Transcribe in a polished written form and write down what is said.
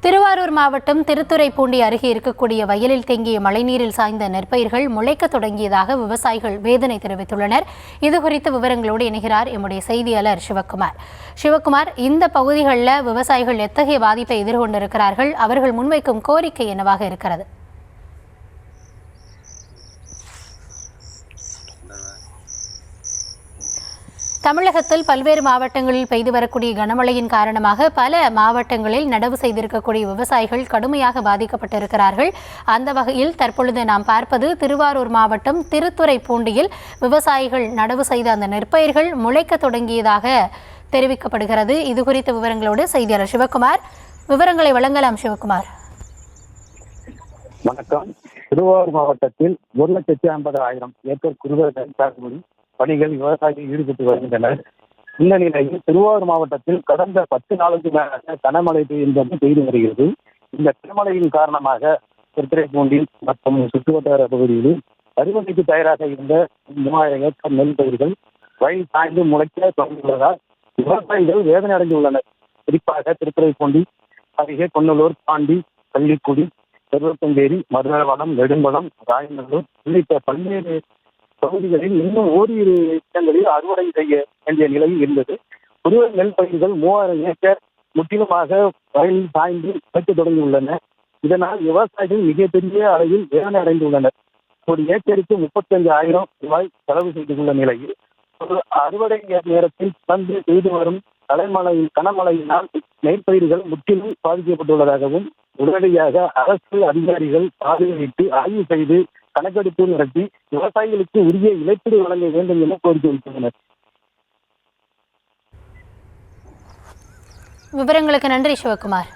திருவாரூர் மாவட்டம் திருத்துறைப்பூண்டி அருகே இருக்கக்கூடிய வயலில் தேங்கிய மழைநீரில் சாய்ந்த நெற்பயிர்கள் முளைக்க தொடங்கியதாக விவசாயிகள் வேதனை தெரிவித்துள்ளனர். இதுகுறித்த விவரங்களோடு இணைகிறார் எம்முடைய செய்தியாளர் சிவக்குமார். இந்த பகுதிகளில் விவசாயிகள் எத்தகைய பாதிப்பை எதிர்கொண்டிருக்கிறார்கள்? அவர்கள் முன்வைக்கும் கோரிக்கை என்னவாக இருக்கிறது? தமிழகத்தில் பல்வேறு மாவட்டங்களில் பெய்து வரக்கூடிய கனமழையின் காரணமாக பல மாவட்டங்களில் நடவு செய்திருக்கக்கூடிய விவசாயிகள் கடுமையாக பாதிக்கப்பட்டிருக்கிறார்கள். அந்த வகையில் தற்பொழுது நாம் பார்ப்பது திருவாரூர் மாவட்டம் திருத்துறைப்பூண்டியில் விவசாயிகள் நடவு செய்த அந்த நெற்பயிர்கள் முளைக்க தொடங்கியதாக தெரிவிக்கப்படுகிறது. இது குறித்த விவரங்களோடு செய்தியாளர் சிவக்குமார் விவரங்களை வழங்கலாம். சிவக்குமார், வணக்கம். திருவாரூர் மாவட்டத்தில் 1,50,000 ஏக்கர் குறுவை சாகுபடி பணிகள் விவசாயிகள் ஈடுபட்டு வருகின்றனர். இந்த நிலையில் திருவாரூர் மாவட்டத்தில் கடந்த 10 நாளுக்கு மேலாக கனமழை என்பது பெய்து வருகிறது. இந்த கனமழையின் காரணமாக திருத்துறைப்பூண்டி மற்றும் சுற்றுவட்டார பகுதிகளில் அறுவடைக்கு தயாராக இருந்த 3000 ஏக்கர் நெல் பயிர்கள் வயல் சாய்ந்து முளைக்க தொடங்கியுள்ளதால் விவசாயிகள் வேதனை அடைந்துள்ளனர். குறிப்பாக திருத்துறைப்பூண்டி அருகே கொன்னலூர், பாண்டி, பள்ளிக்குடி, செல்வத்தஞ்சேரி, மருதவனம், நெடும்பலம், ராயநல்லூர் உள்ளிட்ட பல்வேறு பகுதிகளில் இன்னும் ஓரிரு இடங்களில் அறுவடை செய்ய வேண்டிய நிலையில் இருந்தது. புதிய நெல் பயிர்கள் 3000 ஏக்கர் முற்றிலுமாக வயலில் சாய்ந்து வைக்க தொடங்கியுள்ளன. இதனால் விவசாயிகள் மிகப்பெரிய அளவில் வேதனை அடைந்துள்ளனர். ஒரு ஏக்கருக்கு 35,000 ரூபாய் செலவு செய்துள்ள நிலையில் ஒரு அறுவடை நேரத்தில் தொடர்ந்து பெய்து வரும் கனமழையினால் நெற்பயிர்கள் முற்றிலும் பாதிக்கப்பட்டுள்ளதாகவும் உடனடியாக அரசு அதிகாரிகள் பார்வையிட்டு ஆய்வு செய்து கணக்கெடுப்பு நடத்தி விவசாயிகளுக்கு உரிய இழப்பீடு வழங்க வேண்டும் என கோரிக்கை வைத்துள்ளனர். விவரங்களுக்கு நன்றி சிவக்குமார்.